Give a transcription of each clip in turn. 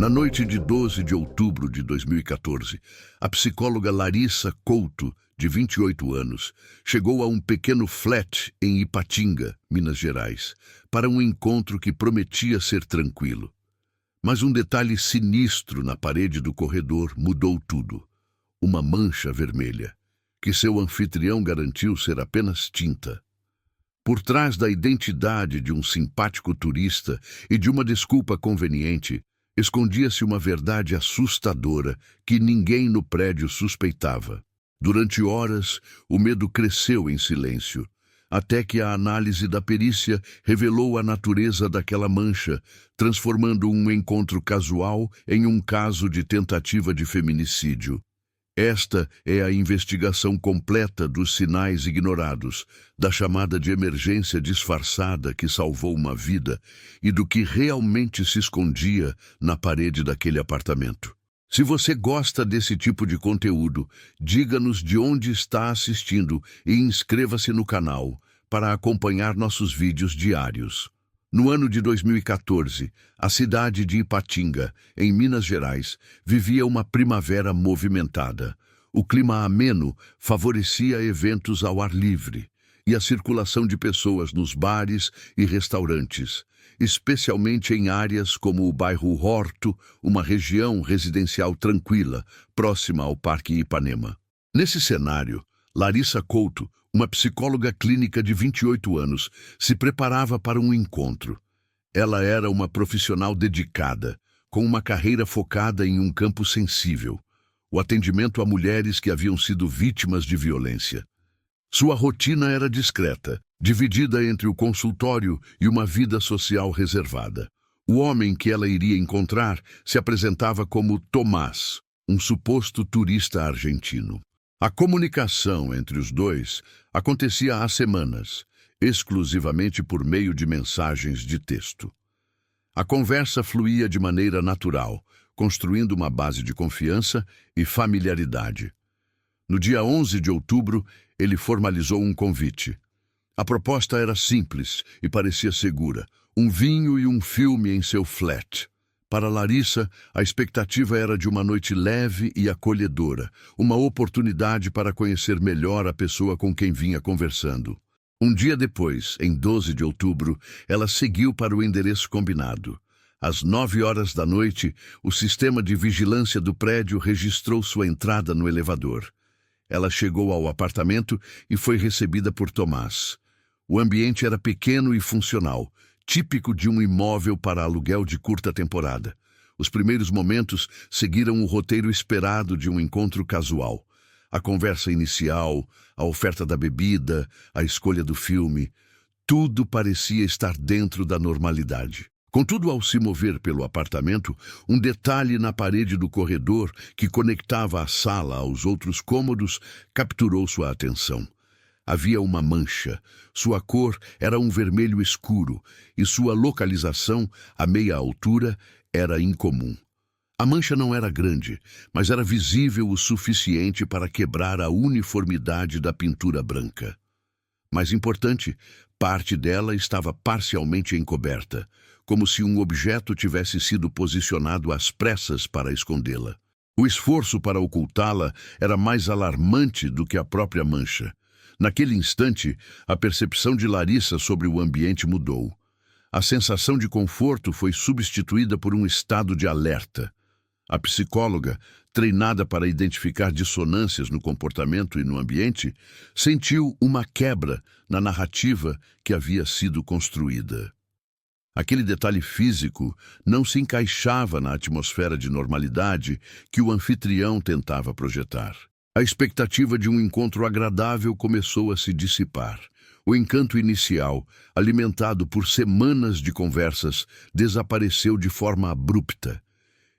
Na noite de 12 de outubro de 2014, a psicóloga Larissa Couto, de 28 anos, chegou a um pequeno flat em Ipatinga, Minas Gerais, para um encontro que prometia ser tranquilo. Mas um detalhe sinistro na parede do corredor mudou tudo. Uma mancha vermelha, que seu anfitrião garantiu ser apenas tinta. Por trás da identidade de um simpático turista e de uma desculpa conveniente, escondia-se uma verdade assustadora que ninguém no prédio suspeitava. Durante horas, o medo cresceu em silêncio, até que a análise da perícia revelou a natureza daquela mancha, transformando um encontro casual em um caso de tentativa de feminicídio. Esta é a investigação completa dos sinais ignorados, da chamada de emergência disfarçada que salvou uma vida e do que realmente se escondia na parede daquele apartamento. Se você gosta desse tipo de conteúdo, diga-nos de onde está assistindo e inscreva-se no canal para acompanhar nossos vídeos diários. No ano de 2014, a cidade de Ipatinga, em Minas Gerais, vivia uma primavera movimentada. O clima ameno favorecia eventos ao ar livre e a circulação de pessoas nos bares e restaurantes, especialmente em áreas como o bairro Horto, uma região residencial tranquila, próxima ao Parque Ipanema. Nesse cenário, Larissa Couto, uma psicóloga clínica de 28 anos, se preparava para um encontro. Ela era uma profissional dedicada, com uma carreira focada em um campo sensível, o atendimento a mulheres que haviam sido vítimas de violência. Sua rotina era discreta, dividida entre o consultório e uma vida social reservada. O homem que ela iria encontrar se apresentava como Tomás, um suposto turista argentino. A comunicação entre os dois acontecia há semanas, exclusivamente por meio de mensagens de texto. A conversa fluía de maneira natural, construindo uma base de confiança e familiaridade. No dia 11 de outubro, ele formalizou um convite. A proposta era simples e parecia segura: um vinho e um filme em seu flat. Para Larissa, a expectativa era de uma noite leve e acolhedora, uma oportunidade para conhecer melhor a pessoa com quem vinha conversando. Um dia depois, em 12 de outubro, ela seguiu para o endereço combinado. Às 9 horas da noite, o sistema de vigilância do prédio registrou sua entrada no elevador. Ela chegou ao apartamento e foi recebida por Tomás. O ambiente era pequeno e funcional, típico de um imóvel para aluguel de curta temporada. Os primeiros momentos seguiram o roteiro esperado de um encontro casual. A conversa inicial, a oferta da bebida, a escolha do filme, tudo parecia estar dentro da normalidade. Contudo, ao se mover pelo apartamento, um detalhe na parede do corredor que conectava a sala aos outros cômodos capturou sua atenção. Havia uma mancha. Sua cor era um vermelho escuro e sua localização, a meia altura, era incomum. A mancha não era grande, mas era visível o suficiente para quebrar a uniformidade da pintura branca. Mais importante, parte dela estava parcialmente encoberta, como se um objeto tivesse sido posicionado às pressas para escondê-la. O esforço para ocultá-la era mais alarmante do que a própria mancha. Naquele instante, a percepção de Larissa sobre o ambiente mudou. A sensação de conforto foi substituída por um estado de alerta. A psicóloga, treinada para identificar dissonâncias no comportamento e no ambiente, sentiu uma quebra na narrativa que havia sido construída. Aquele detalhe físico não se encaixava na atmosfera de normalidade que o anfitrião tentava projetar. A expectativa de um encontro agradável começou a se dissipar. O encanto inicial, alimentado por semanas de conversas, desapareceu de forma abrupta.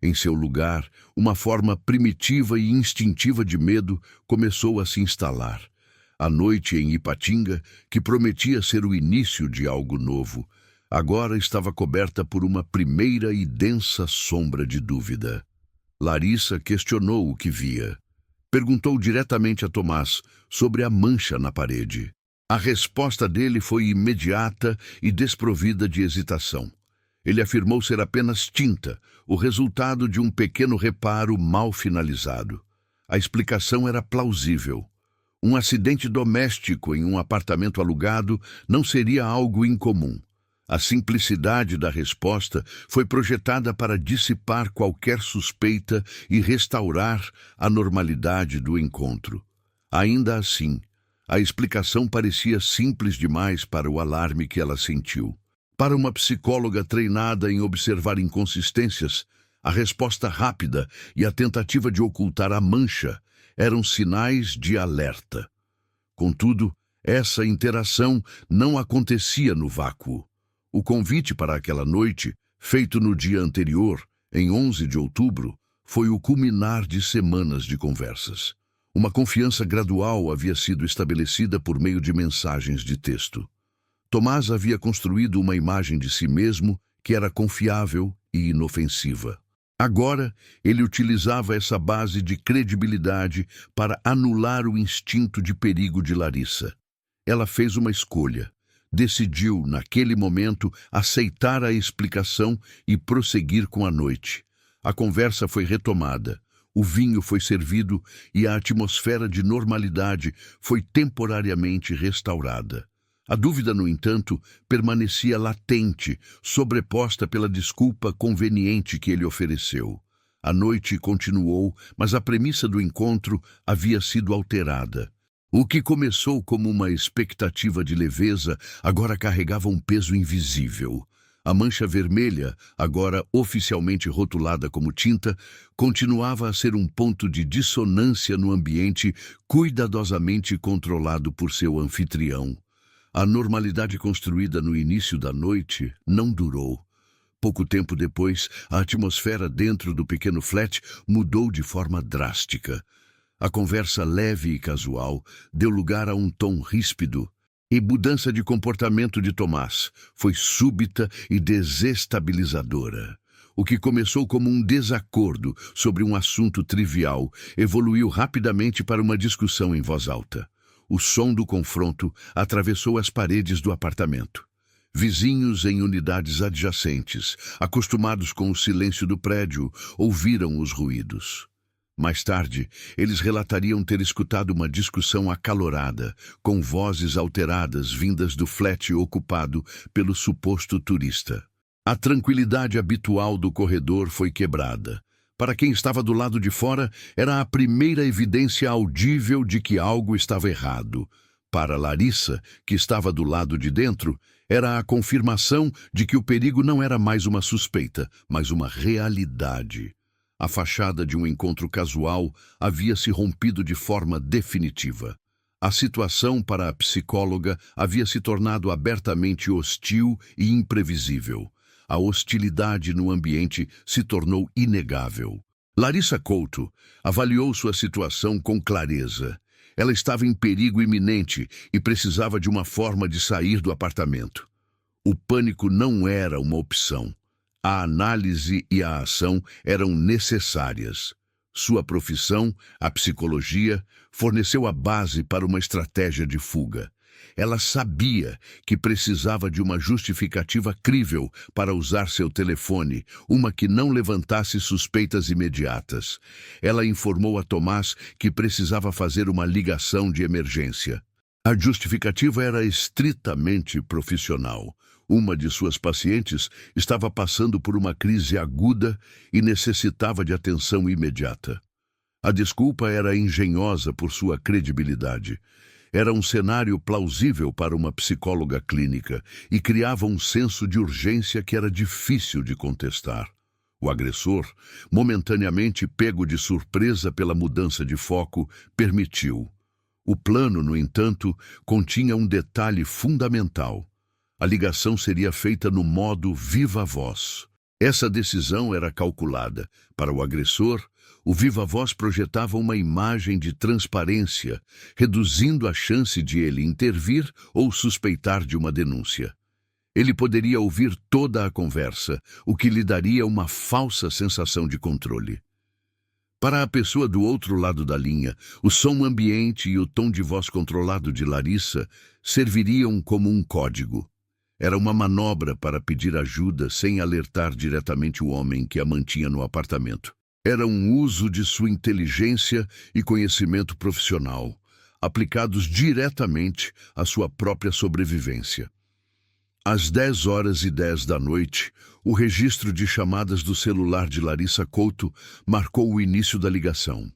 Em seu lugar, uma forma primitiva e instintiva de medo começou a se instalar. A noite em Ipatinga, que prometia ser o início de algo novo, agora estava coberta por uma primeira e densa sombra de dúvida. Larissa questionou o que via. Perguntou diretamente a Tomás sobre a mancha na parede. A resposta dele foi imediata e desprovida de hesitação. Ele afirmou ser apenas tinta, o resultado de um pequeno reparo mal finalizado. A explicação era plausível. Um acidente doméstico em um apartamento alugado não seria algo incomum. A simplicidade da resposta foi projetada para dissipar qualquer suspeita e restaurar a normalidade do encontro. Ainda assim, a explicação parecia simples demais para o alarme que ela sentiu. Para uma psicóloga treinada em observar inconsistências, a resposta rápida e a tentativa de ocultar a mancha eram sinais de alerta. Contudo, essa interação não acontecia no vácuo. O convite para aquela noite, feito no dia anterior, em 11 de outubro, foi o culminar de semanas de conversas. Uma confiança gradual havia sido estabelecida por meio de mensagens de texto. Tomás havia construído uma imagem de si mesmo que era confiável e inofensiva. Agora, ele utilizava essa base de credibilidade para anular o instinto de perigo de Larissa. Ela fez uma escolha. Decidiu, naquele momento, aceitar a explicação e prosseguir com a noite. A conversa foi retomada. O vinho foi servido e a atmosfera de normalidade foi temporariamente restaurada. A dúvida, no entanto, permanecia latente, sobreposta pela desculpa conveniente que ele ofereceu. A noite continuou, mas a premissa do encontro havia sido alterada. O que começou como uma expectativa de leveza agora carregava um peso invisível. A mancha vermelha, agora oficialmente rotulada como tinta, continuava a ser um ponto de dissonância no ambiente cuidadosamente controlado por seu anfitrião. A normalidade construída no início da noite não durou. Pouco tempo depois, a atmosfera dentro do pequeno flat mudou de forma drástica. A conversa leve e casual deu lugar a um tom ríspido, e mudança de comportamento de Tomás foi súbita e desestabilizadora. O que começou como um desacordo sobre um assunto trivial evoluiu rapidamente para uma discussão em voz alta. O som do confronto atravessou as paredes do apartamento. Vizinhos em unidades adjacentes, acostumados com o silêncio do prédio, ouviram os ruídos. Mais tarde, eles relatariam ter escutado uma discussão acalorada, com vozes alteradas vindas do flat ocupado pelo suposto turista. A tranquilidade habitual do corredor foi quebrada. Para quem estava do lado de fora, era a primeira evidência audível de que algo estava errado. Para Larissa, que estava do lado de dentro, era a confirmação de que o perigo não era mais uma suspeita, mas uma realidade. A fachada de um encontro casual havia se rompido de forma definitiva. A situação para a psicóloga havia se tornado abertamente hostil e imprevisível. A hostilidade no ambiente se tornou inegável. Larissa Couto avaliou sua situação com clareza. Ela estava em perigo iminente e precisava de uma forma de sair do apartamento. O pânico não era uma opção. A análise e a ação eram necessárias. Sua profissão, a psicologia, forneceu a base para uma estratégia de fuga. Ela sabia que precisava de uma justificativa crível para usar seu telefone, uma que não levantasse suspeitas imediatas. Ela informou a Tomás que precisava fazer uma ligação de emergência. A justificativa era estritamente profissional. Uma de suas pacientes estava passando por uma crise aguda e necessitava de atenção imediata. A desculpa era engenhosa por sua credibilidade. Era um cenário plausível para uma psicóloga clínica e criava um senso de urgência que era difícil de contestar. O agressor, momentaneamente pego de surpresa pela mudança de foco, permitiu. O plano, no entanto, continha um detalhe fundamental. A ligação seria feita no modo viva voz. Essa decisão era calculada. Para o agressor, o viva-voz projetava uma imagem de transparência, reduzindo a chance de ele intervir ou suspeitar de uma denúncia. Ele poderia ouvir toda a conversa, o que lhe daria uma falsa sensação de controle. Para a pessoa do outro lado da linha, o som ambiente e o tom de voz controlado de Larissa serviriam como um código. Era uma manobra para pedir ajuda sem alertar diretamente o homem que a mantinha no apartamento. Era um uso de sua inteligência e conhecimento profissional, aplicados diretamente à sua própria sobrevivência. Às 10h10 da noite, o registro de chamadas do celular de Larissa Couto marcou o início da ligação.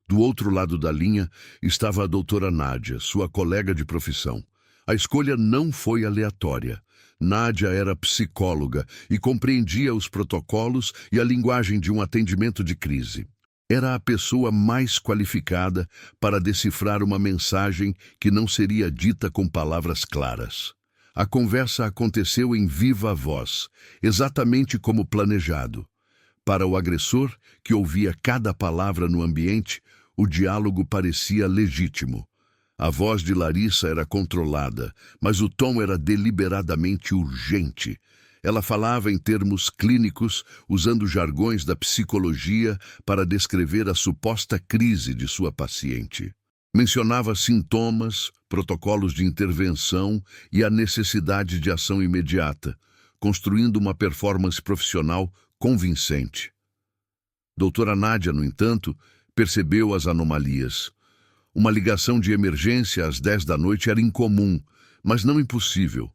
Do outro lado da linha estava a doutora Nádia, sua colega de profissão. A escolha não foi aleatória. Nádia era psicóloga e compreendia os protocolos e a linguagem de um atendimento de crise. Era a pessoa mais qualificada para decifrar uma mensagem que não seria dita com palavras claras. A conversa aconteceu em viva voz, exatamente como planejado. Para o agressor, que ouvia cada palavra no ambiente, o diálogo parecia legítimo. A voz de Larissa era controlada, mas o tom era deliberadamente urgente. Ela falava em termos clínicos, usando jargões da psicologia para descrever a suposta crise de sua paciente. Mencionava sintomas, protocolos de intervenção e a necessidade de ação imediata, construindo uma performance profissional convincente. Doutora Nádia, no entanto, percebeu as anomalias. Uma ligação de emergência às 10 da noite era incomum, mas não impossível.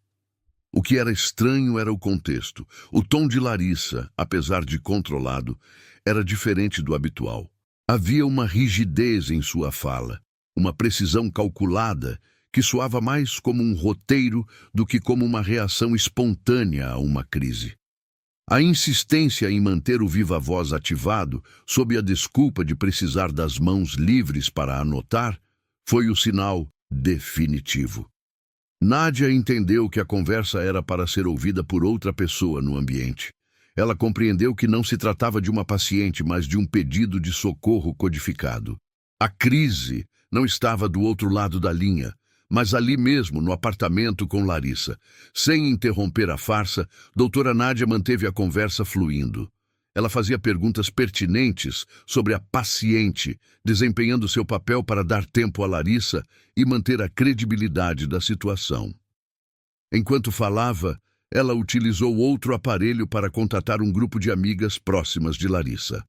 O que era estranho era o contexto. O tom de Larissa, apesar de controlado, era diferente do habitual. Havia uma rigidez em sua fala, uma precisão calculada que soava mais como um roteiro do que como uma reação espontânea a uma crise. A insistência em manter o viva-voz ativado, sob a desculpa de precisar das mãos livres para anotar, foi o sinal definitivo. Nádia entendeu que a conversa era para ser ouvida por outra pessoa no ambiente. Ela compreendeu que não se tratava de uma paciente, mas de um pedido de socorro codificado. A crise não estava do outro lado da linha, mas ali mesmo, no apartamento com Larissa. Sem interromper a farsa, doutora Nádia manteve a conversa fluindo. Ela fazia perguntas pertinentes sobre a paciente, desempenhando seu papel para dar tempo a Larissa e manter a credibilidade da situação. Enquanto falava, ela utilizou outro aparelho para contatar um grupo de amigas próximas de Larissa.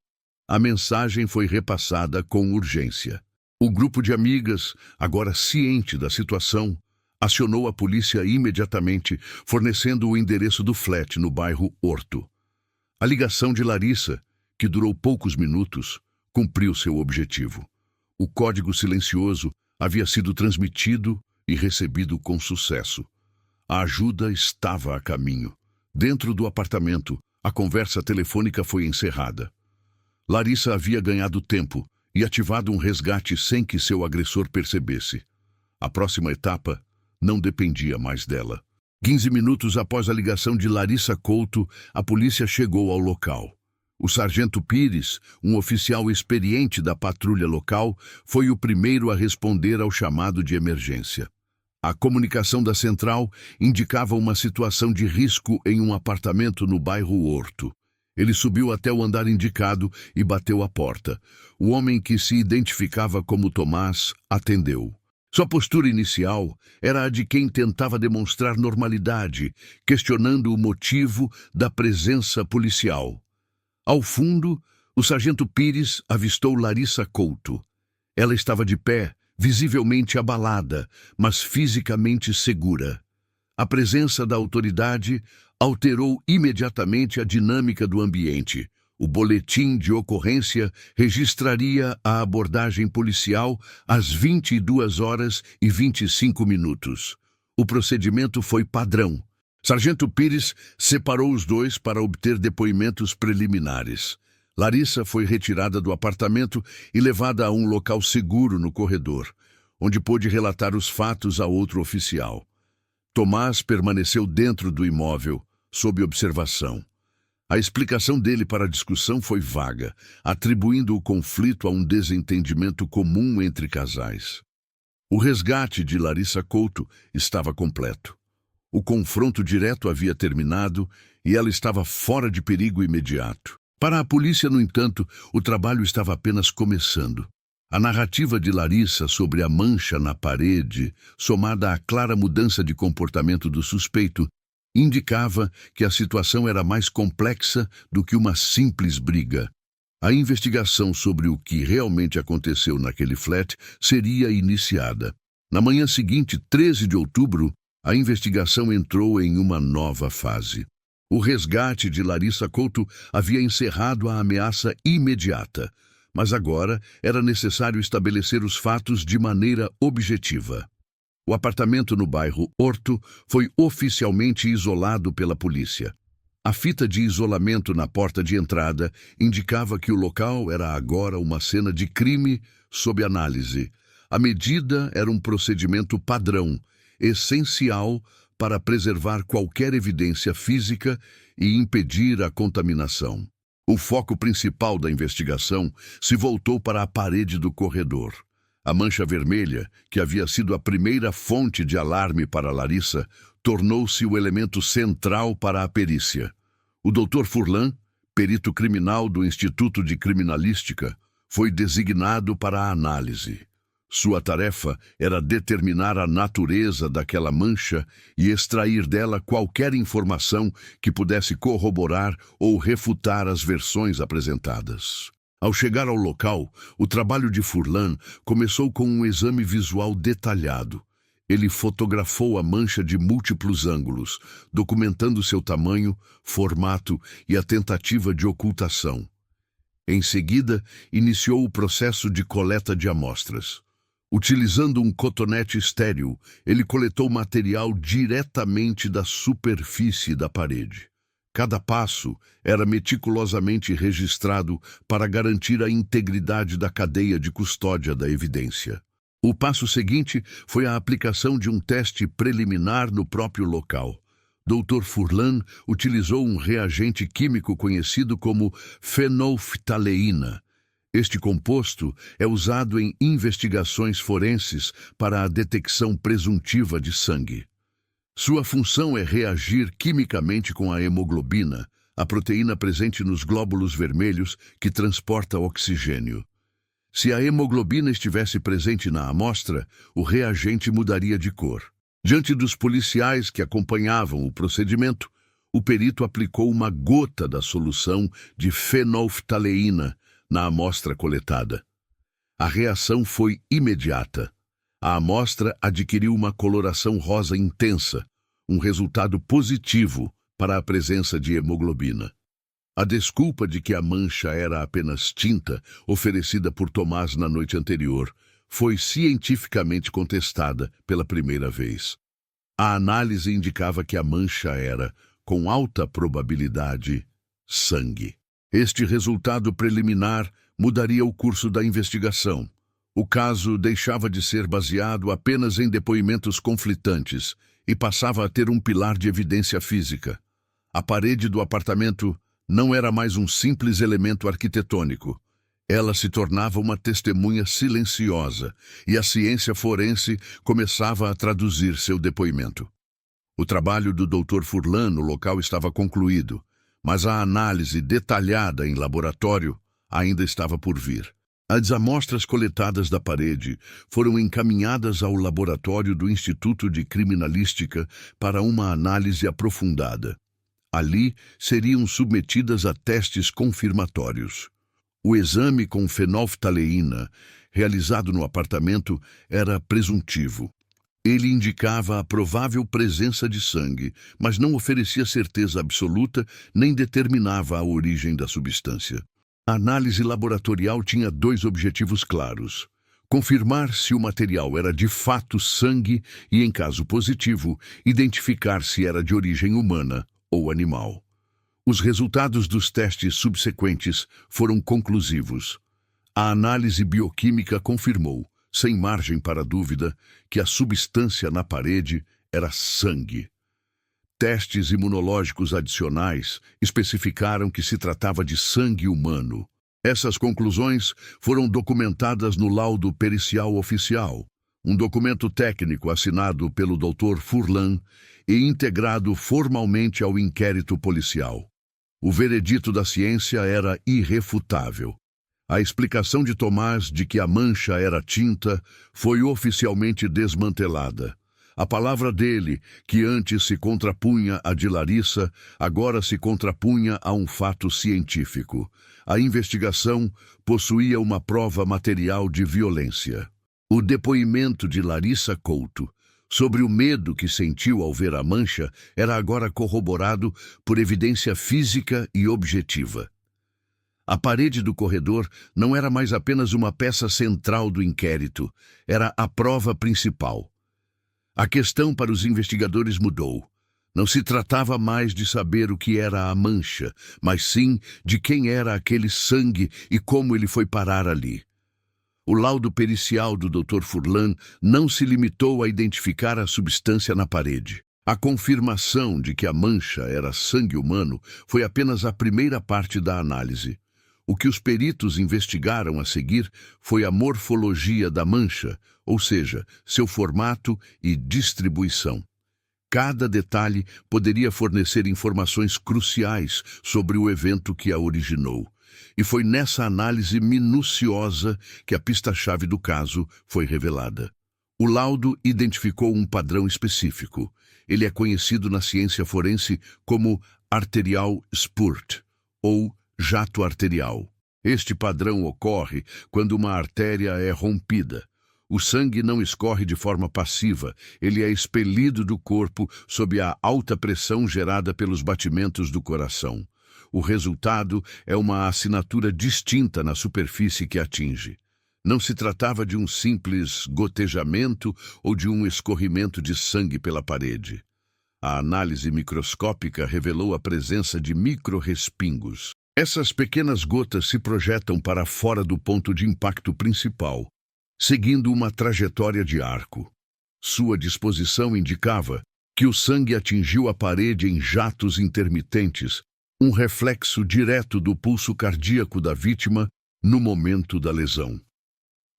A mensagem foi repassada com urgência. O grupo de amigas, agora ciente da situação, acionou a polícia imediatamente, fornecendo o endereço do flat no bairro Horto. A ligação de Larissa, que durou poucos minutos, cumpriu seu objetivo. O código silencioso havia sido transmitido e recebido com sucesso. A ajuda estava a caminho. Dentro do apartamento, a conversa telefônica foi encerrada. Larissa havia ganhado tempo e ativado um resgate sem que seu agressor percebesse. A próxima etapa não dependia mais dela. 15 minutos após a ligação de Larissa Couto, a polícia chegou ao local. O sargento Pires, um oficial experiente da patrulha local, foi o primeiro a responder ao chamado de emergência. A comunicação da central indicava uma situação de risco em um apartamento no bairro Horto. Ele subiu até o andar indicado e bateu à porta. O homem, que se identificava como Tomás, atendeu. Sua postura inicial era a de quem tentava demonstrar normalidade, questionando o motivo da presença policial. Ao fundo, o sargento Pires avistou Larissa Couto. Ela estava de pé, visivelmente abalada, mas fisicamente segura. A presença da autoridade alterou imediatamente a dinâmica do ambiente. O boletim de ocorrência registraria a abordagem policial às 22h25. O procedimento foi padrão. Sargento Pires separou os dois para obter depoimentos preliminares. Larissa foi retirada do apartamento e levada a um local seguro no corredor, onde pôde relatar os fatos a outro oficial. Tomás permaneceu dentro do imóvel, sob observação. A explicação dele para a discussão foi vaga, atribuindo o conflito a um desentendimento comum entre casais. O resgate de Larissa Couto estava completo. O confronto direto havia terminado e ela estava fora de perigo imediato. Para a polícia, no entanto, o trabalho estava apenas começando. A narrativa de Larissa sobre a mancha na parede, somada à clara mudança de comportamento do suspeito, indicava que a situação era mais complexa do que uma simples briga. A investigação sobre o que realmente aconteceu naquele flat seria iniciada. Na manhã seguinte, 13 de outubro, a investigação entrou em uma nova fase. O resgate de Larissa Couto havia encerrado a ameaça imediata, mas agora era necessário estabelecer os fatos de maneira objetiva. O apartamento no bairro Horto foi oficialmente isolado pela polícia. A fita de isolamento na porta de entrada indicava que o local era agora uma cena de crime sob análise. A medida era um procedimento padrão, essencial para preservar qualquer evidência física e impedir a contaminação. O foco principal da investigação se voltou para a parede do corredor. A mancha vermelha, que havia sido a primeira fonte de alarme para Larissa, tornou-se o elemento central para a perícia. O Dr. Furlan, perito criminal do Instituto de Criminalística, foi designado para a análise. Sua tarefa era determinar a natureza daquela mancha e extrair dela qualquer informação que pudesse corroborar ou refutar as versões apresentadas. Ao chegar ao local, o trabalho de Furlan começou com um exame visual detalhado. Ele fotografou a mancha de múltiplos ângulos, documentando seu tamanho, formato e a tentativa de ocultação. Em seguida, iniciou o processo de coleta de amostras. Utilizando um cotonete estéril, ele coletou material diretamente da superfície da parede. Cada passo era meticulosamente registrado para garantir a integridade da cadeia de custódia da evidência. O passo seguinte foi a aplicação de um teste preliminar no próprio local. Dr. Furlan utilizou um reagente químico conhecido como fenolftaleína. Este composto é usado em investigações forenses para a detecção presuntiva de sangue. Sua função é reagir quimicamente com a hemoglobina, a proteína presente nos glóbulos vermelhos que transporta oxigênio. Se a hemoglobina estivesse presente na amostra, o reagente mudaria de cor. Diante dos policiais que acompanhavam o procedimento, o perito aplicou uma gota da solução de fenolftaleína na amostra coletada. A reação foi imediata. A amostra adquiriu uma coloração rosa intensa, um resultado positivo para a presença de hemoglobina. A desculpa de que a mancha era apenas tinta, oferecida por Tomás na noite anterior, foi cientificamente contestada pela primeira vez. A análise indicava que a mancha era, com alta probabilidade, sangue. Este resultado preliminar mudaria o curso da investigação. O caso deixava de ser baseado apenas em depoimentos conflitantes e passava a ter um pilar de evidência física. A parede do apartamento não era mais um simples elemento arquitetônico. Ela se tornava uma testemunha silenciosa e a ciência forense começava a traduzir seu depoimento. O trabalho do Dr. Furlan no local estava concluído, mas a análise detalhada em laboratório ainda estava por vir. As amostras coletadas da parede foram encaminhadas ao laboratório do Instituto de Criminalística para uma análise aprofundada. Ali seriam submetidas a testes confirmatórios. O exame com fenolftaleína, realizado no apartamento, era presuntivo. Ele indicava a provável presença de sangue, mas não oferecia certeza absoluta nem determinava a origem da substância. A análise laboratorial tinha dois objetivos claros: confirmar se o material era de fato sangue e, em caso positivo, identificar se era de origem humana ou animal. Os resultados dos testes subsequentes foram conclusivos. A análise bioquímica confirmou, sem margem para dúvida, que a substância na parede era sangue. Testes imunológicos adicionais especificaram que se tratava de sangue humano. Essas conclusões foram documentadas no laudo pericial oficial, um documento técnico assinado pelo Dr. Furlan e integrado formalmente ao inquérito policial. O veredito da ciência era irrefutável. A explicação de Tomás de que a mancha era tinta foi oficialmente desmantelada. A palavra dele, que antes se contrapunha à de Larissa, agora se contrapunha a um fato científico. A investigação possuía uma prova material de violência. O depoimento de Larissa Couto sobre o medo que sentiu ao ver a mancha era agora corroborado por evidência física e objetiva. A parede do corredor não era mais apenas uma peça central do inquérito, era a prova principal. A questão para os investigadores mudou. Não se tratava mais de saber o que era a mancha, mas sim de quem era aquele sangue e como ele foi parar ali. O laudo pericial do Dr. Furlan não se limitou a identificar a substância na parede. A confirmação de que a mancha era sangue humano foi apenas a primeira parte da análise. O que os peritos investigaram a seguir foi a morfologia da mancha, ou seja, seu formato e distribuição. Cada detalhe poderia fornecer informações cruciais sobre o evento que a originou. E foi nessa análise minuciosa que a pista-chave do caso foi revelada. O laudo identificou um padrão específico. Ele é conhecido na ciência forense como arterial spurt, ou jato arterial. Este padrão ocorre quando uma artéria é rompida. O sangue não escorre de forma passiva, ele é expelido do corpo sob a alta pressão gerada pelos batimentos do coração. O resultado é uma assinatura distinta na superfície que atinge. Não se tratava de um simples gotejamento ou de um escorrimento de sangue pela parede. A análise microscópica revelou a presença de microrrespingos. Essas pequenas gotas se projetam para fora do ponto de impacto principal, seguindo uma trajetória de arco. Sua disposição indicava que o sangue atingiu a parede em jatos intermitentes, um reflexo direto do pulso cardíaco da vítima no momento da lesão.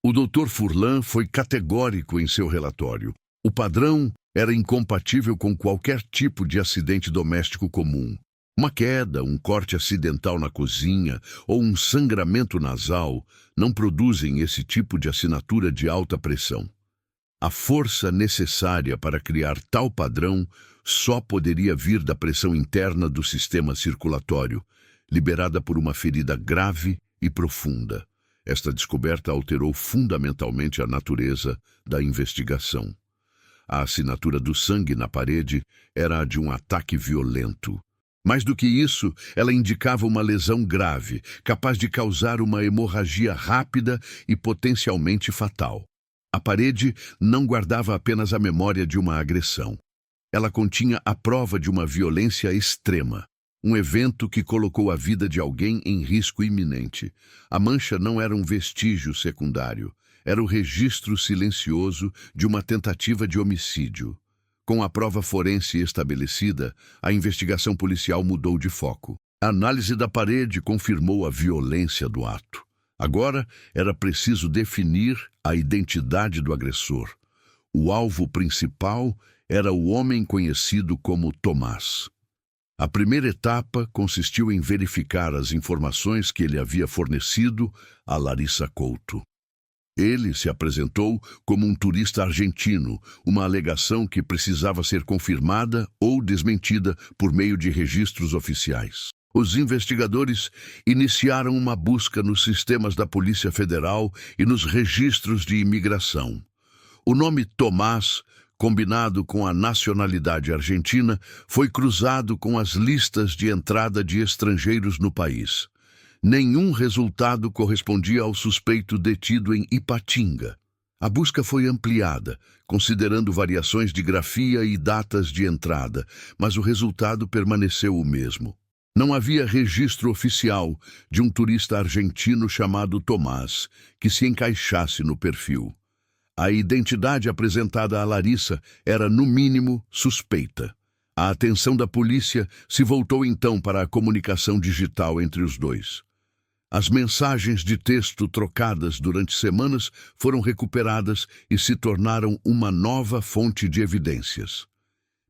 O Dr. Furlan foi categórico em seu relatório. O padrão era incompatível com qualquer tipo de acidente doméstico comum. Uma queda, um corte acidental na cozinha ou um sangramento nasal não produzem esse tipo de assinatura de alta pressão. A força necessária para criar tal padrão só poderia vir da pressão interna do sistema circulatório, liberada por uma ferida grave e profunda. Esta descoberta alterou fundamentalmente a natureza da investigação. A assinatura do sangue na parede era a de um ataque violento. Mais do que isso, ela indicava uma lesão grave, capaz de causar uma hemorragia rápida e potencialmente fatal. A parede não guardava apenas a memória de uma agressão. Ela continha a prova de uma violência extrema, um evento que colocou a vida de alguém em risco iminente. A mancha não era um vestígio secundário, era o registro silencioso de uma tentativa de homicídio. Com a prova forense estabelecida, a investigação policial mudou de foco. A análise da parede confirmou a violência do ato. Agora era preciso definir a identidade do agressor. O alvo principal era o homem conhecido como Tomás. A primeira etapa consistiu em verificar as informações que ele havia fornecido a Larissa Couto. Ele se apresentou como um turista argentino, uma alegação que precisava ser confirmada ou desmentida por meio de registros oficiais. Os investigadores iniciaram uma busca nos sistemas da Polícia Federal e nos registros de imigração. O nome Tomás, combinado com a nacionalidade argentina, foi cruzado com as listas de entrada de estrangeiros no país. Nenhum resultado correspondia ao suspeito detido em Ipatinga. A busca foi ampliada, considerando variações de grafia e datas de entrada, mas o resultado permaneceu o mesmo. Não havia registro oficial de um turista argentino chamado Tomás que se encaixasse no perfil. A identidade apresentada a Larissa era, no mínimo, suspeita. A atenção da polícia se voltou então para a comunicação digital entre os dois. As mensagens de texto trocadas durante semanas foram recuperadas e se tornaram uma nova fonte de evidências.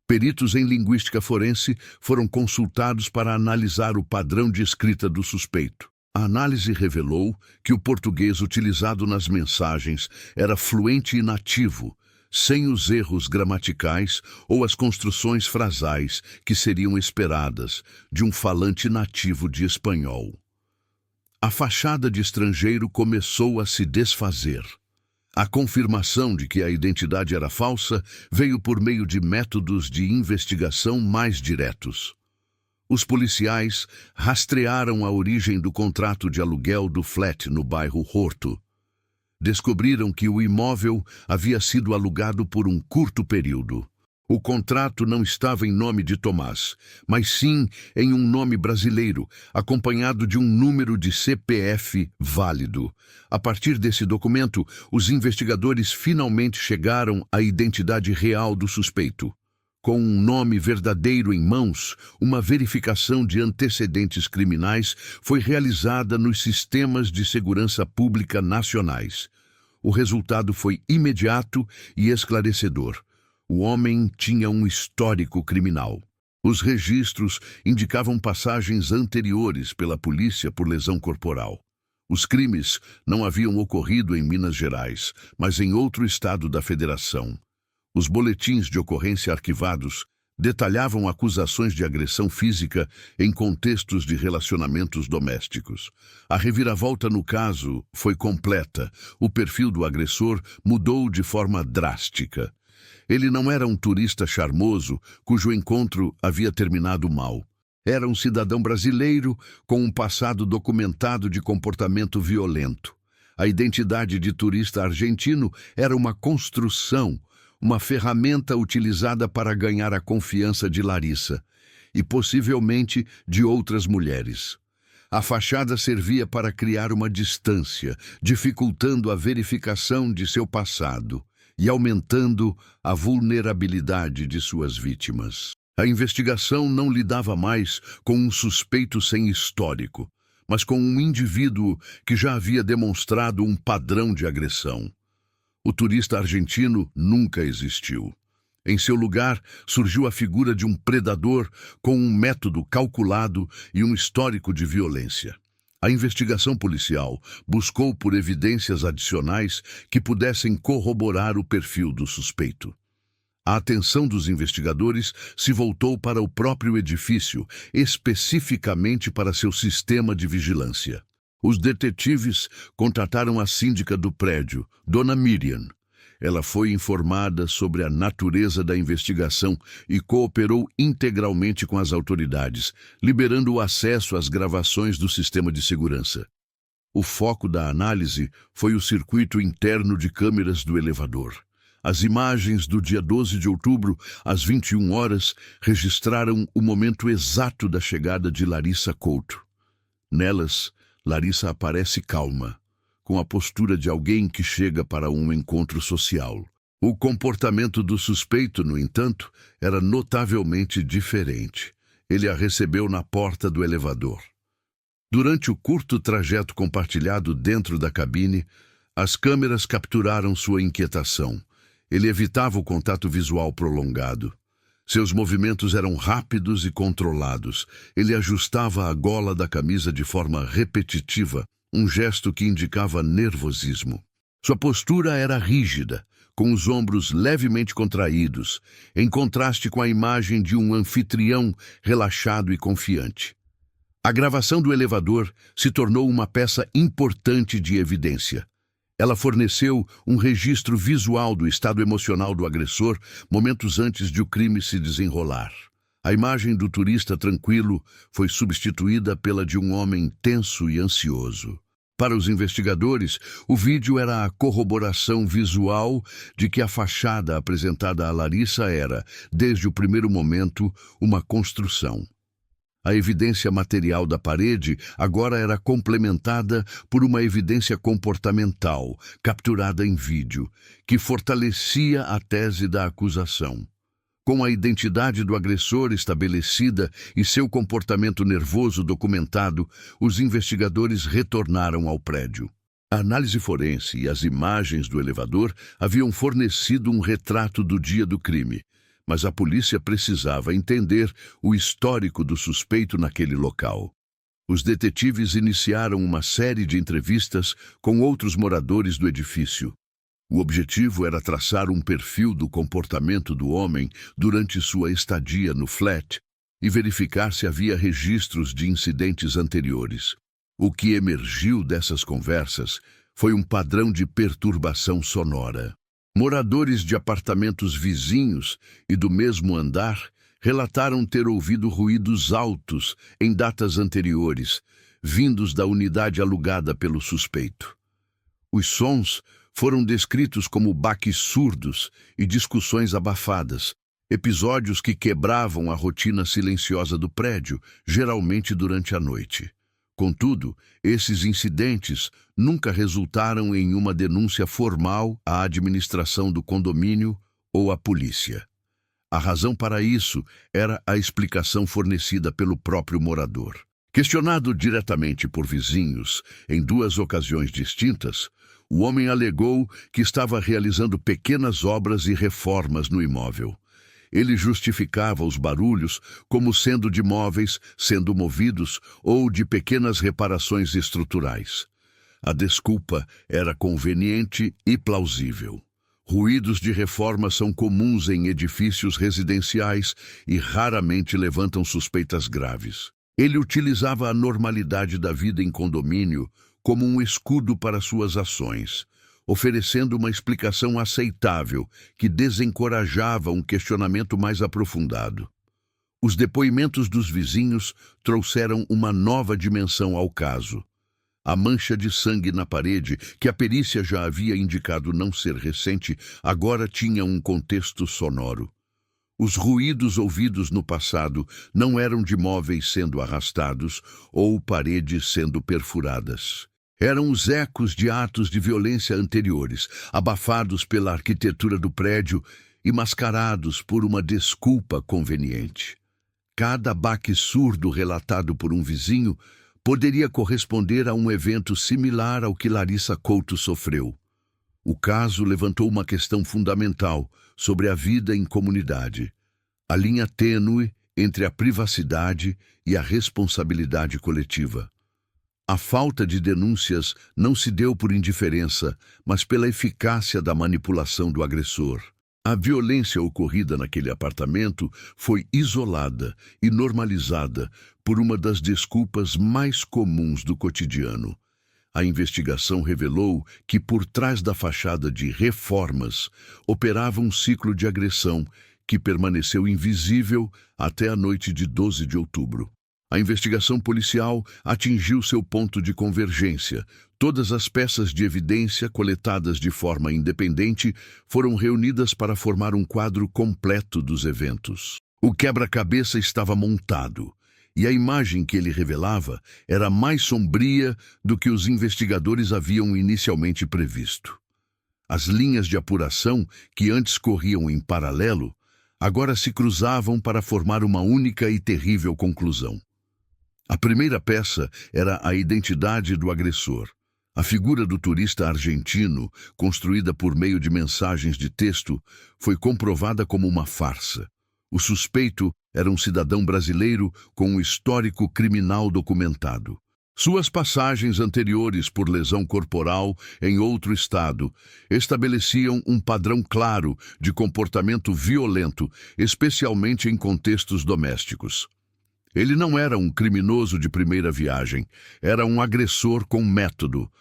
Peritos em linguística forense foram consultados para analisar o padrão de escrita do suspeito. A análise revelou que o português utilizado nas mensagens era fluente e nativo, sem os erros gramaticais ou as construções frasais que seriam esperadas de um falante nativo de espanhol. A fachada de estrangeiro começou a se desfazer. A confirmação de que a identidade era falsa veio por meio de métodos de investigação mais diretos. Os policiais rastrearam a origem do contrato de aluguel do flat no bairro Horto. Descobriram que o imóvel havia sido alugado por um curto período. O contrato não estava em nome de Tomás, mas sim em um nome brasileiro, acompanhado de um número de CPF válido. A partir desse documento, os investigadores finalmente chegaram à identidade real do suspeito. Com um nome verdadeiro em mãos, uma verificação de antecedentes criminais foi realizada nos sistemas de segurança pública nacionais. O resultado foi imediato e esclarecedor. O homem tinha um histórico criminal. Os registros indicavam passagens anteriores pela polícia por lesão corporal. Os crimes não haviam ocorrido em Minas Gerais, mas em outro estado da federação. Os boletins de ocorrência arquivados detalhavam acusações de agressão física em contextos de relacionamentos domésticos. A reviravolta no caso foi completa. O perfil do agressor mudou de forma drástica. Ele não era um turista charmoso cujo encontro havia terminado mal. Era um cidadão brasileiro com um passado documentado de comportamento violento. A identidade de turista argentino era uma construção, uma ferramenta utilizada para ganhar a confiança de Larissa e possivelmente de outras mulheres. A fachada servia para criar uma distância, dificultando a verificação de seu passado e aumentando a vulnerabilidade de suas vítimas. A investigação não lidava mais com um suspeito sem histórico, mas com um indivíduo que já havia demonstrado um padrão de agressão. O turista argentino nunca existiu. Em seu lugar, surgiu a figura de um predador com um método calculado e um histórico de violência. A investigação policial buscou por evidências adicionais que pudessem corroborar o perfil do suspeito. A atenção dos investigadores se voltou para o próprio edifício, especificamente para seu sistema de vigilância. Os detetives contataram a síndica do prédio, Dona Miriam. Ela foi informada sobre a natureza da investigação e cooperou integralmente com as autoridades, liberando o acesso às gravações do sistema de segurança. O foco da análise foi o circuito interno de câmeras do elevador. As imagens do dia 12 de outubro, às 21 horas, registraram o momento exato da chegada de Larissa Couto. Nelas, Larissa aparece calma, com a postura de alguém que chega para um encontro social. O comportamento do suspeito, no entanto, era notavelmente diferente. Ele a recebeu na porta do elevador. Durante o curto trajeto compartilhado dentro da cabine, as câmeras capturaram sua inquietação. Ele evitava o contato visual prolongado. Seus movimentos eram rápidos e controlados. Ele ajustava a gola da camisa de forma repetitiva, um gesto que indicava nervosismo. Sua postura era rígida, com os ombros levemente contraídos, em contraste com a imagem de um anfitrião relaxado e confiante. A gravação do elevador se tornou uma peça importante de evidência. Ela forneceu um registro visual do estado emocional do agressor momentos antes de o crime se desenrolar. A imagem do turista tranquilo foi substituída pela de um homem tenso e ansioso. Para os investigadores, o vídeo era a corroboração visual de que a fachada apresentada a Larissa era, desde o primeiro momento, uma construção. A evidência material da parede agora era complementada por uma evidência comportamental, capturada em vídeo, que fortalecia a tese da acusação. Com a identidade do agressor estabelecida e seu comportamento nervoso documentado, os investigadores retornaram ao prédio. A análise forense e as imagens do elevador haviam fornecido um retrato do dia do crime, mas a polícia precisava entender o histórico do suspeito naquele local. Os detetives iniciaram uma série de entrevistas com outros moradores do edifício. O objetivo era traçar um perfil do comportamento do homem durante sua estadia no flat e verificar se havia registros de incidentes anteriores. O que emergiu dessas conversas foi um padrão de perturbação sonora. Moradores de apartamentos vizinhos e do mesmo andar relataram ter ouvido ruídos altos em datas anteriores, vindos da unidade alugada pelo suspeito. Os sons foram descritos como baques surdos e discussões abafadas, episódios que quebravam a rotina silenciosa do prédio, geralmente durante a noite. Contudo, esses incidentes nunca resultaram em uma denúncia formal à administração do condomínio ou à polícia. A razão para isso era a explicação fornecida pelo próprio morador. Questionado diretamente por vizinhos em 2 ocasiões distintas, o homem alegou que estava realizando pequenas obras e reformas no imóvel. Ele justificava os barulhos como sendo de móveis sendo movidos ou de pequenas reparações estruturais. A desculpa era conveniente e plausível. Ruídos de reforma são comuns em edifícios residenciais e raramente levantam suspeitas graves. Ele utilizava a normalidade da vida em condomínio como um escudo para suas ações, oferecendo uma explicação aceitável que desencorajava um questionamento mais aprofundado. Os depoimentos dos vizinhos trouxeram uma nova dimensão ao caso. A mancha de sangue na parede, que a perícia já havia indicado não ser recente, agora tinha um contexto sonoro. Os ruídos ouvidos no passado não eram de móveis sendo arrastados ou paredes sendo perfuradas. Eram os ecos de atos de violência anteriores, abafados pela arquitetura do prédio e mascarados por uma desculpa conveniente. Cada baque surdo relatado por um vizinho poderia corresponder a um evento similar ao que Larissa Couto sofreu. O caso levantou uma questão fundamental sobre a vida em comunidade, a linha tênue entre a privacidade e a responsabilidade coletiva. A falta de denúncias não se deu por indiferença, mas pela eficácia da manipulação do agressor. A violência ocorrida naquele apartamento foi isolada e normalizada por uma das desculpas mais comuns do cotidiano. A investigação revelou que, por trás da fachada de reformas, operava um ciclo de agressão que permaneceu invisível até a noite de 12 de outubro. A investigação policial atingiu seu ponto de convergência. Todas as peças de evidência coletadas de forma independente foram reunidas para formar um quadro completo dos eventos. O quebra-cabeça estava montado, e a imagem que ele revelava era mais sombria do que os investigadores haviam inicialmente previsto. As linhas de apuração, que antes corriam em paralelo, agora se cruzavam para formar uma única e terrível conclusão. A primeira peça era a identidade do agressor. A figura do turista argentino, construída por meio de mensagens de texto, foi comprovada como uma farsa. O suspeito era um cidadão brasileiro com um histórico criminal documentado. Suas passagens anteriores por lesão corporal em outro estado estabeleciam um padrão claro de comportamento violento, especialmente em contextos domésticos. Ele não era um criminoso de primeira viagem, era um agressor com método.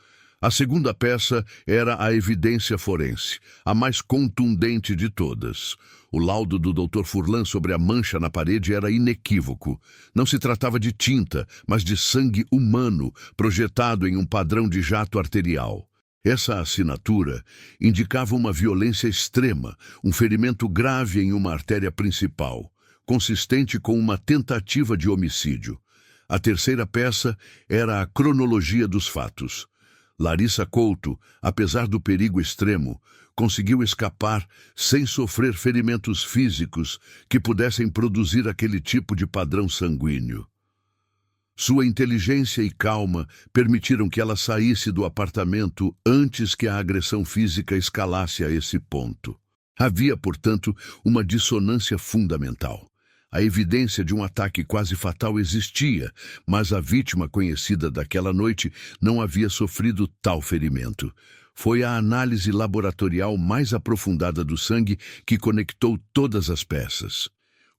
A segunda peça era a evidência forense, a mais contundente de todas. O laudo do Dr. Furlan sobre a mancha na parede era inequívoco. Não se tratava de tinta, mas de sangue humano, projetado em um padrão de jato arterial. Essa assinatura indicava uma violência extrema, um ferimento grave em uma artéria principal, consistente com uma tentativa de homicídio. A terceira peça era a cronologia dos fatos. Larissa Couto, apesar do perigo extremo, conseguiu escapar sem sofrer ferimentos físicos que pudessem produzir aquele tipo de padrão sanguíneo. Sua inteligência e calma permitiram que ela saísse do apartamento antes que a agressão física escalasse a esse ponto. Havia, portanto, uma dissonância fundamental. A evidência de um ataque quase fatal existia, mas a vítima conhecida daquela noite não havia sofrido tal ferimento. foi a análise laboratorial mais aprofundada do sangue que conectou todas as peças.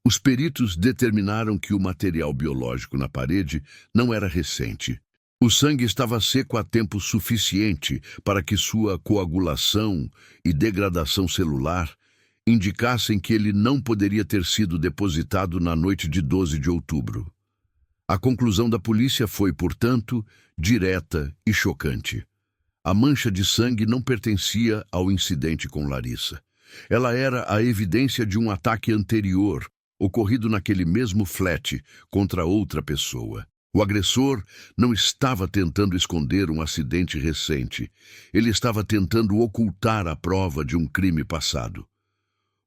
Os peritos determinaram que o material biológico na parede não era recente. O sangue estava seco há tempo suficiente para que sua coagulação e degradação celular indicassem que ele não poderia ter sido depositado na noite de 12 de outubro. A conclusão da polícia foi, portanto, direta e chocante. A mancha de sangue não pertencia ao incidente com Larissa. Ela era a evidência de um ataque anterior, ocorrido naquele mesmo flat, contra outra pessoa. O agressor não estava tentando esconder um acidente recente. Ele estava tentando ocultar a prova de um crime passado.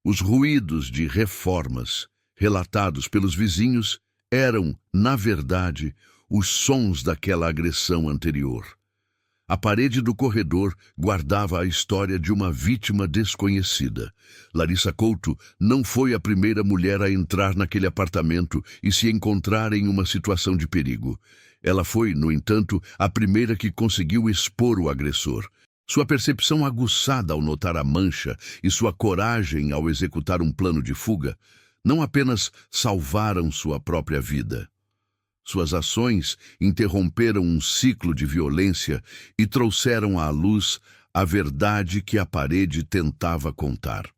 Os ruídos de reformas relatados pelos vizinhos eram, na verdade, os sons daquela agressão anterior. A parede do corredor guardava a história de uma vítima desconhecida. Larissa Couto não foi a primeira mulher a entrar naquele apartamento e se encontrar em uma situação de perigo. Ela foi, no entanto, a primeira que conseguiu expor o agressor. Sua percepção aguçada ao notar a mancha e sua coragem ao executar um plano de fuga não apenas salvaram sua própria vida. Suas ações interromperam um ciclo de violência e trouxeram à luz a verdade que a parede tentava contar.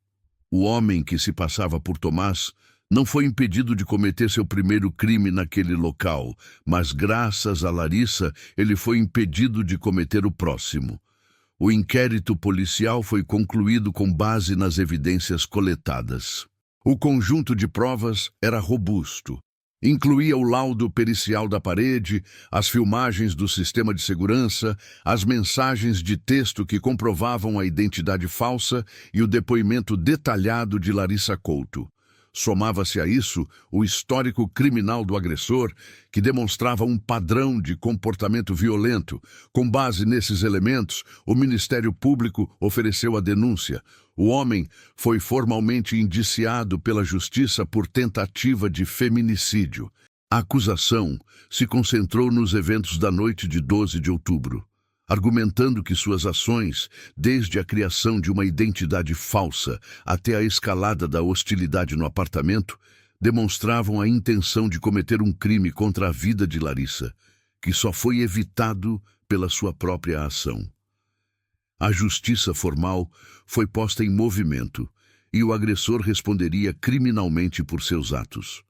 O homem que se passava por Tomás não foi impedido de cometer seu primeiro crime naquele local, mas graças a Larissa ele foi impedido de cometer o próximo. O inquérito policial foi concluído com base nas evidências coletadas. O conjunto de provas era robusto. Incluía o laudo pericial da parede, as filmagens do sistema de segurança, as mensagens de texto que comprovavam a identidade falsa e o depoimento detalhado de Larissa Couto. Somava-se a isso o histórico criminal do agressor, que demonstrava um padrão de comportamento violento. Com base nesses elementos, o Ministério Público ofereceu a denúncia. O homem foi formalmente indiciado pela Justiça por tentativa de feminicídio. A acusação se concentrou nos eventos da noite de 12 de outubro, argumentando que suas ações, desde a criação de uma identidade falsa até a escalada da hostilidade no apartamento, demonstravam a intenção de cometer um crime contra a vida de Larissa, que só foi evitado pela sua própria ação. A justiça formal foi posta em movimento e o agressor responderia criminalmente por seus atos.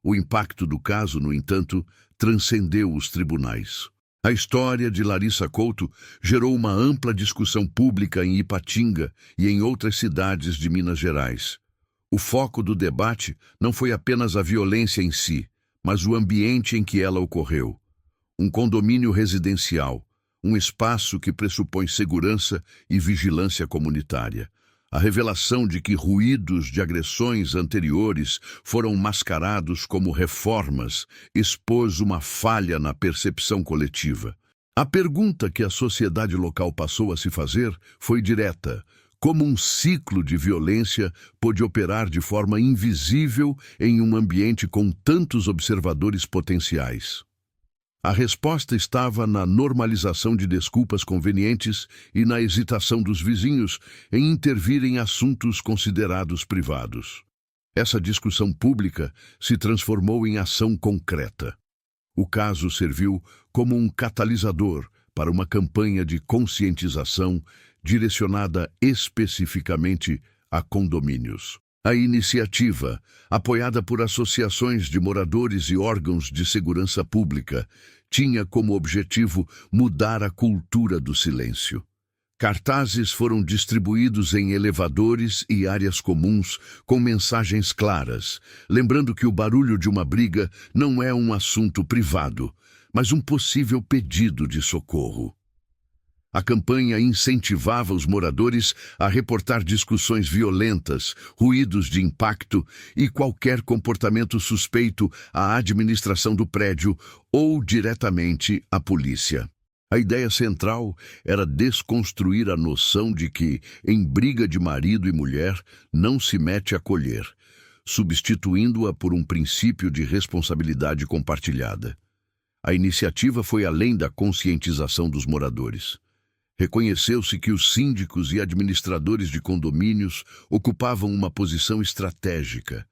O impacto do caso, no entanto, transcendeu os tribunais. A história de Larissa Couto gerou uma ampla discussão pública em Ipatinga e em outras cidades de Minas Gerais. O foco do debate não foi apenas a violência em si, mas o ambiente em que ela ocorreu. Um condomínio residencial, um espaço que pressupõe segurança e vigilância comunitária. A revelação de que ruídos de agressões anteriores foram mascarados como reformas expôs uma falha na percepção coletiva. A pergunta que a sociedade local passou a se fazer foi direta: como um ciclo de violência pôde operar de forma invisível em um ambiente com tantos observadores potenciais? A resposta estava na normalização de desculpas convenientes e na hesitação dos vizinhos em intervir em assuntos considerados privados. Essa discussão pública se transformou em ação concreta. O caso serviu como um catalisador para uma campanha de conscientização direcionada especificamente a condomínios. A iniciativa, apoiada por associações de moradores e órgãos de segurança pública, tinha como objetivo mudar a cultura do silêncio. Cartazes foram distribuídos em elevadores e áreas comuns com mensagens claras, lembrando que o barulho de uma briga não é um assunto privado, mas um possível pedido de socorro. A campanha incentivava os moradores a reportar discussões violentas, ruídos de impacto e qualquer comportamento suspeito à administração do prédio ou diretamente à polícia. A ideia central era desconstruir a noção de que, em briga de marido e mulher, não se mete a colher, substituindo-a por um princípio de responsabilidade compartilhada. A iniciativa foi além da conscientização dos moradores. Reconheceu-se que os síndicos e administradores de condomínios ocupavam uma posição estratégica.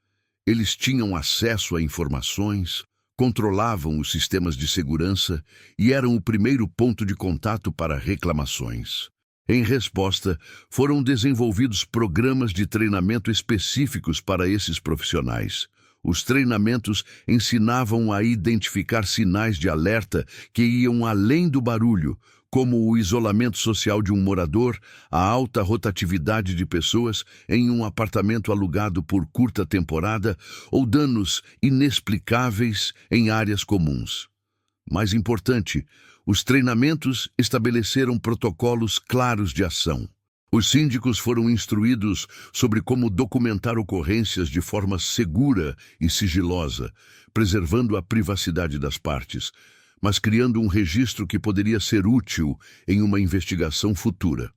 Eles tinham acesso a informações, controlavam os sistemas de segurança e eram o primeiro ponto de contato para reclamações. Em resposta, foram desenvolvidos programas de treinamento específicos para esses profissionais. Os treinamentos ensinavam a identificar sinais de alerta que iam além do barulho, como o isolamento social de um morador, a alta rotatividade de pessoas em um apartamento alugado por curta temporada ou danos inexplicáveis em áreas comuns. Mais importante, os treinamentos estabeleceram protocolos claros de ação. Os síndicos foram instruídos sobre como documentar ocorrências de forma segura e sigilosa, preservando a privacidade das partes, mas criando um registro que poderia ser útil em uma investigação futura.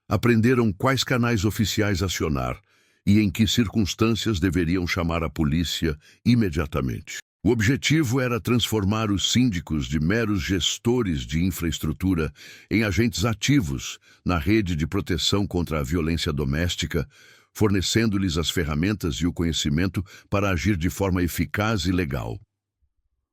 Aprenderam quais canais oficiais acionar e em que circunstâncias deveriam chamar a polícia imediatamente. O objetivo era transformar os síndicos de meros gestores de infraestrutura em agentes ativos na rede de proteção contra a violência doméstica, fornecendo-lhes as ferramentas e o conhecimento para agir de forma eficaz e legal.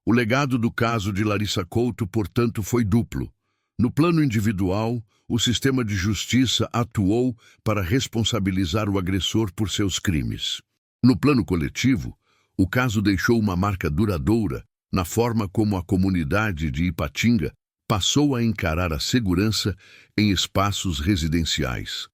O legado do caso de Larissa Couto, portanto, foi duplo. No plano individual, o sistema de justiça atuou para responsabilizar o agressor por seus crimes. No plano coletivo, o caso deixou uma marca duradoura na forma como a comunidade de Ipatinga passou a encarar a segurança em espaços residenciais.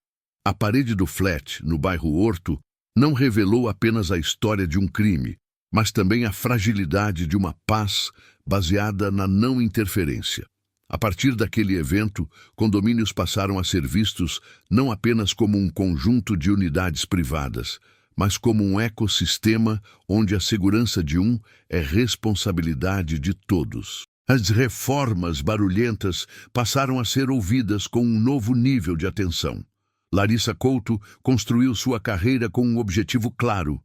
A parede do flat, no bairro Horto, não revelou apenas a história de um crime, mas também a fragilidade de uma paz baseada na não interferência. A partir daquele evento, condomínios passaram a ser vistos não apenas como um conjunto de unidades privadas, mas como um ecossistema onde a segurança de um é responsabilidade de todos. As reformas barulhentas passaram a ser ouvidas com um novo nível de atenção. Larissa Couto construiu sua carreira com um objetivo claro: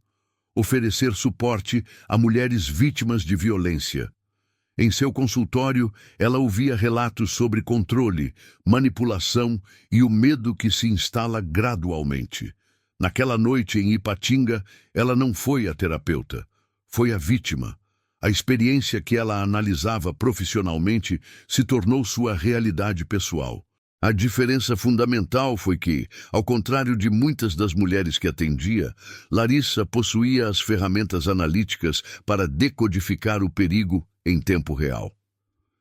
oferecer suporte a mulheres vítimas de violência. Em seu consultório, ela ouvia relatos sobre controle, manipulação e o medo que se instala gradualmente. Naquela noite em Ipatinga, ela não foi a terapeuta, foi a vítima. A experiência que ela analisava profissionalmente se tornou sua realidade pessoal. A diferença fundamental foi que, ao contrário de muitas das mulheres que atendia, Larissa possuía as ferramentas analíticas para decodificar o perigo em tempo real.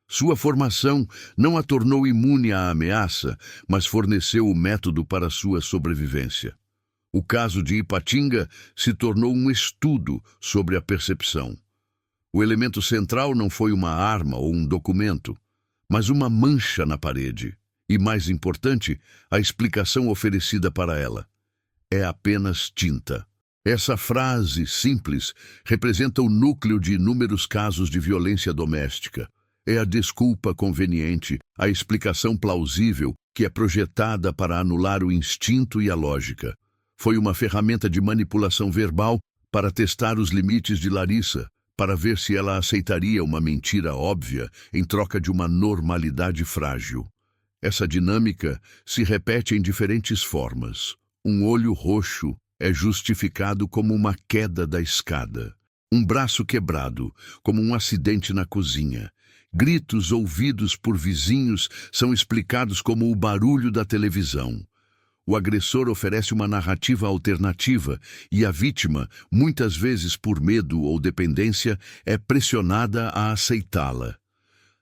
Sua formação não a tornou imune à ameaça, mas forneceu o método para sua sobrevivência. O caso de Ipatinga se tornou um estudo sobre a percepção. O elemento central não foi uma arma ou um documento, mas uma mancha na parede. E, mais importante, a explicação oferecida para ela: é apenas tinta. Essa frase simples representa o núcleo de inúmeros casos de violência doméstica. É a desculpa conveniente, a explicação plausível que é projetada para anular o instinto e a lógica. Foi uma ferramenta de manipulação verbal para testar os limites de Larissa, para ver se ela aceitaria uma mentira óbvia em troca de uma normalidade frágil. Essa dinâmica se repete em diferentes formas. Um olho roxo é justificado como uma queda da escada. Um braço quebrado, como um acidente na cozinha. Gritos ouvidos por vizinhos são explicados como o barulho da televisão. O agressor oferece uma narrativa alternativa e a vítima, muitas vezes por medo ou dependência, é pressionada a aceitá-la.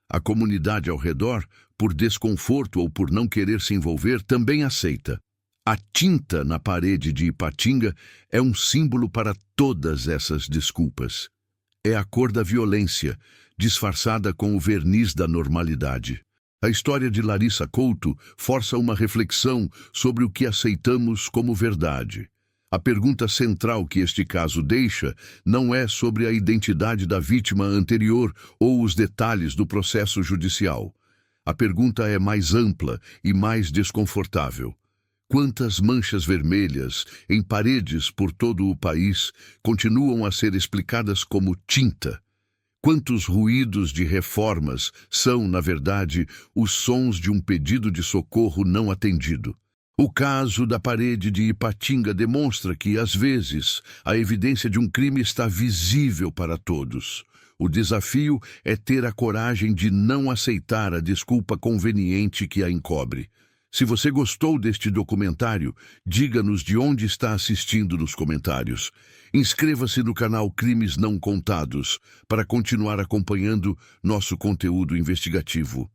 A comunidade ao redor, por desconforto ou por não querer se envolver, também aceita. A tinta na parede de Ipatinga é um símbolo para todas essas desculpas. É a cor da violência, disfarçada com o verniz da normalidade. A história de Larissa Couto força uma reflexão sobre o que aceitamos como verdade. A pergunta central que este caso deixa não é sobre a identidade da vítima anterior ou os detalhes do processo judicial. A pergunta é mais ampla e mais desconfortável. Quantas manchas vermelhas em paredes por todo o país continuam a ser explicadas como tinta? Quantos ruídos de reformas são, na verdade, os sons de um pedido de socorro não atendido? O caso da parede de Ipatinga demonstra que, às vezes, a evidência de um crime está visível para todos. O desafio é ter a coragem de não aceitar a desculpa conveniente que a encobre. Se você gostou deste documentário, diga-nos de onde está assistindo nos comentários. Inscreva-se no canal Crimes Não Contados para continuar acompanhando nosso conteúdo investigativo.